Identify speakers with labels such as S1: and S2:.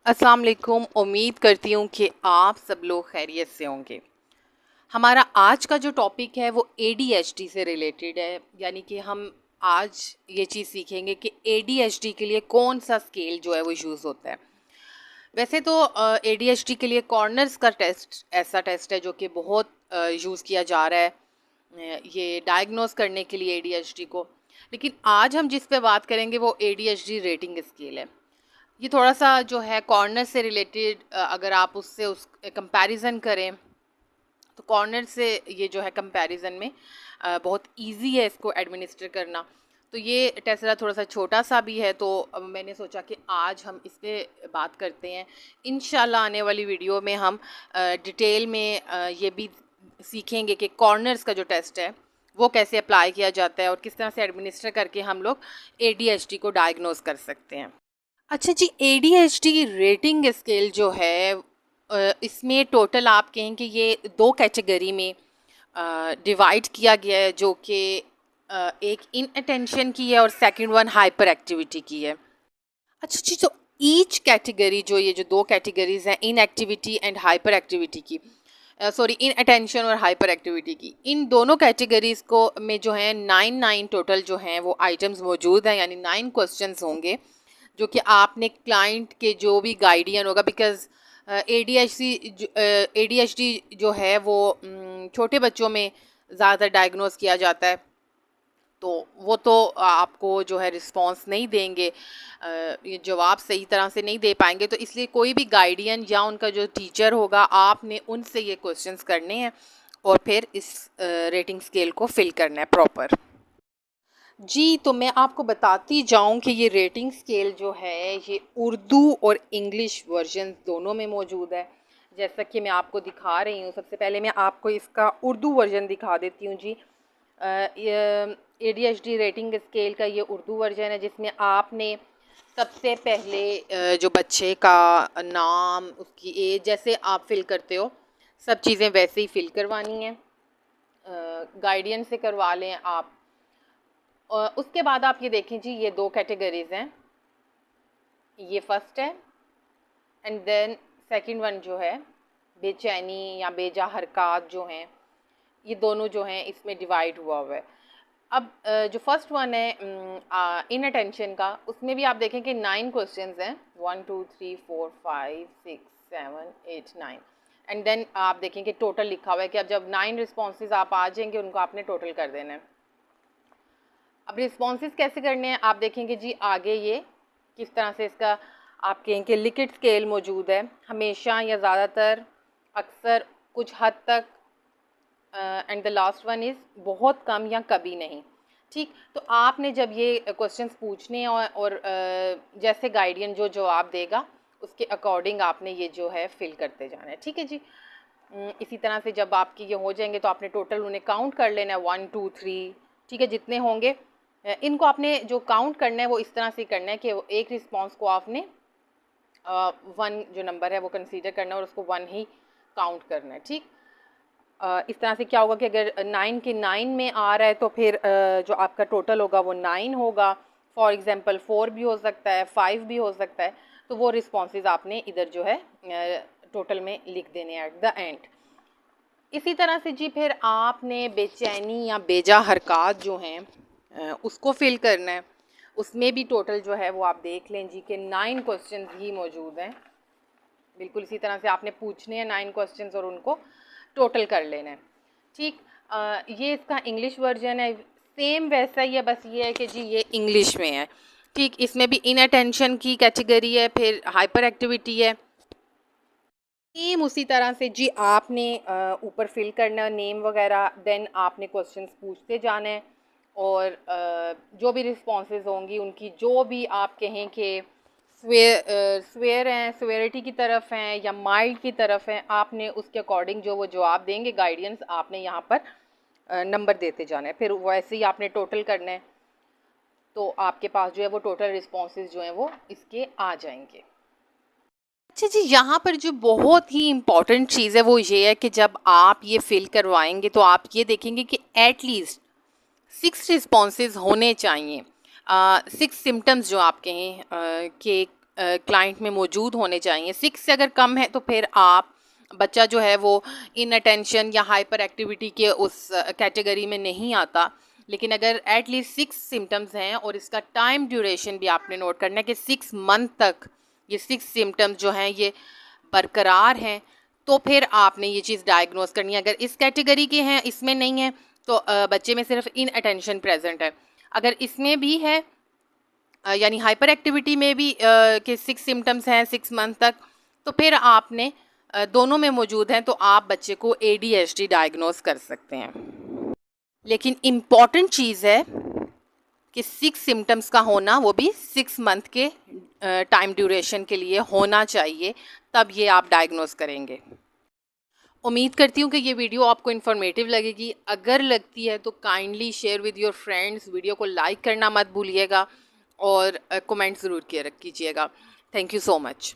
S1: अस्सलाम वालेकुम। उम्मीद करती हूँ कि आप सब लोग खैरियत से होंगे। हमारा आज का जो टॉपिक है वो ADHD से रिलेटेड है, यानी कि हम आज ये चीज़ सीखेंगे कि ADHD के लिए कौन सा स्केल जो है वो यूज़ होता है। वैसे तो ADHD के लिए कॉर्नर्स का टेस्ट ऐसा टेस्ट है जो कि बहुत यूज़ किया जा रहा है ये डायग्नोस करने के लिए ADHD को। लेकिन आज हम जिस पे बात करेंगे वो ADHD रेटिंग स्केल है। ये थोड़ा सा जो है कॉर्नर से रिलेटेड, अगर आप उससे उस कंपैरिजन करें तो कॉर्नर से ये जो है कंपैरिजन में बहुत इजी है इसको एडमिनिस्टर करना। तो ये टेस्ट थोड़ा सा छोटा सा भी है, तो मैंने सोचा कि आज हम इस पे बात करते हैं। इंशाल्लाह आने वाली वीडियो में हम डिटेल में ये भी सीखेंगे कि कॉर्नर्स का जो टेस्ट है वो कैसे अप्लाई किया जाता है और किस तरह से एडमिनिस्टर करके हम लोग ADHD को डायग्नोज कर सकते हैं। अच्छा जी, ADHD रेटिंग स्केल जो है इसमें टोटल आप कहें कि ये दो कैटेगरी में डिवाइड किया गया है, जो कि एक इन अटेंशन की है और सेकंड वन हाइपर एक्टिविटी की है। अच्छा जी, तो ईच कैटेगरी जो ये जो दो कैटेगरीज हैं, in activity and hyper activity की, सॉरी इन अटेंशन और हाइपर एक्टिविटी की, इन दोनों कैटेगरीज को में जो है 9 टोटल जो हैं वो आइटम्स मौजूद हैं, यानी 9 क्वेश्चंस होंगे जो कि आपने क्लाइंट के जो भी गाइडियन होगा, बिकॉज ADHD जो है वो छोटे बच्चों में ज़्यादा डायग्नोस किया जाता है, तो वो तो आपको जो है रिस्पांस नहीं देंगे, ये जवाब सही तरह से नहीं दे पाएंगे। तो इसलिए कोई भी गाइडियन या उनका जो टीचर होगा, आपने उनसे ये क्वेश्चंस करने हैं और फिर इस रेटिंग स्केल को फिल करना है प्रॉपर। जी, तो मैं आपको बताती जाऊं कि ये रेटिंग स्केल जो है ये उर्दू और इंग्लिश वर्जन दोनों में मौजूद है। जैसा कि मैं आपको दिखा रही हूँ, सबसे पहले मैं आपको इसका उर्दू वर्जन दिखा देती हूँ जी। ये ADHD रेटिंग स्केल का ये उर्दू वर्जन है, जिसमें आपने सबसे पहले जो बच्चे का नाम, उसकी एज जैसे आप फिल करते हो सब चीज़ें वैसे ही फिल करवानी हैं, गाइडियन से करवा लें आप। उसके बाद आप ये देखें जी, ये दो कैटेगरीज हैं, ये फर्स्ट है एंड देन सेकंड वन जो है बेचैनी या बेजा हरकत जो हैं, ये दोनों जो हैं इसमें डिवाइड हुआ है। अब जो फर्स्ट वन है इन अटेंशन का, उसमें भी आप देखें कि 9 क्वेश्चंस हैं, 1 2 3 4 5 6 7 8 9, एंड देन आप देखें कि टोटल लिखा हुआ है कि अब जब 9 रिस्पॉन्सेज आप आ जाएंगे उनको आपने टोटल कर देना है। अब रिस्पॉन्सेज कैसे करने हैं आप देखेंगे जी आगे, ये किस तरह से इसका आप कहेंगे लिक्विड स्केल मौजूद है, हमेशा या ज़्यादातर, अक्सर, कुछ हद तक, and the last one is बहुत कम या कभी नहीं। ठीक, तो आपने जब ये क्वेश्चंस पूछने हैं और जैसे गाइडियन जो जवाब देगा उसके अकॉर्डिंग आपने ये जो है फिल करते जाना है। ठीक है जी। इसी तरह से जब आपकी ये हो जाएंगे तो आपने टोटल उन्हें काउंट कर लेना है, 1 2 3, ठीक है, जितने होंगे इनको आपने जो काउंट करना है वो इस तरह से करना है कि एक रिस्पॉन्स को आपने 1 जो नंबर है वो कंसीडर करना है और उसको 1 ही काउंट करना है। ठीक, इस तरह से क्या होगा कि अगर 9 के 9 में आ रहा है तो फिर जो आपका टोटल होगा वो 9 होगा। फॉर एग्जांपल 4 भी हो सकता है, 5 भी हो सकता है, तो वो रिस्पॉन्सेज आपने इधर जो है टोटल में लिख देने हैं एट द एंड। इसी तरह से जी फिर आपने बेचैनी या बेजा हरकत जो हैं उसको फिल करना है। उसमें भी टोटल जो है वो आप देख लें जी कि 9 क्वेश्चन ही मौजूद हैं। बिल्कुल इसी तरह से आपने पूछने हैं 9 क्वेश्चंस और उनको टोटल कर लेना है। ठीक, ये इसका इंग्लिश वर्जन है, सेम वैसा ही है, बस ये है कि जी ये इंग्लिश में है। ठीक, इसमें भी इन अटेंशन की कैटेगरी है, फिर हाइपर एक्टिविटी है। सेम उसी तरह से जी आपने ऊपर फिल करना नेम वगैरह, देन आपने क्वेश्चंस पूछते जाना है और जो भी रिस्पॉन्सेज होंगी उनकी जो भी आप कहें कि स्वेयर हैं, स्वेरिटी की तरफ हैं या माइल्ड की तरफ हैं, आपने उसके अकॉर्डिंग जो वो जवाब देंगे गाइडियंस आपने यहाँ पर नंबर देते जाना है, फिर वैसे ही आपने टोटल करना है, तो आपके पास जो है वो टोटल रिस्पॉन्सेज जो हैं वो इसके आ जाएंगे। अच्छा जी, यहाँ पर जो बहुत ही इम्पॉर्टेंट चीज़ है वो ये है कि जब आप ये फिल करवाएंगे तो आप ये देखेंगे कि एटलीस्ट 6 रिस्पॉन्सेज होने चाहिए, 6 सिम्टम्स जो आप कहें कि क्लाइंट में मौजूद होने चाहिए। 6 से अगर कम है तो फिर आप बच्चा जो है वो इन अटेंशन या हाइपर एक्टिविटी के उस कैटेगरी में नहीं आता। लेकिन अगर एटलीस्ट 6 सिम्टम्स हैं और इसका टाइम ड्यूरेशन भी आपने नोट करना है कि 6 मंथ तक ये 6 सिम्टम्स जो हैं ये बरकरार हैं, तो फिर आपने ये चीज़ डायग्नोस करनी है। अगर इस कैटेगरी के हैं, इसमें नहीं है, तो बच्चे में सिर्फ इन अटेंशन प्रेजेंट है। अगर इसमें भी है यानी हाइपर एक्टिविटी में भी के 6 सिम्टम्स हैं 6 मंथ तक, तो फिर आपने दोनों में मौजूद हैं तो आप बच्चे को ADHD डायग्नोस कर सकते हैं। लेकिन इम्पॉर्टेंट चीज़ है कि 6 सिम्टम्स का होना, वो भी 6 मंथ के टाइम ड्यूरेशन के लिए होना चाहिए, तब ये आप डायग्नोस करेंगे। उम्मीद करती हूँ कि ये वीडियो आपको इन्फॉर्मेटिव लगेगी। अगर लगती है तो kindly share with your friends, video को लाइक करना मत भूलिएगा और कमेंट ज़रूर कीजिएगा। Thank you so much.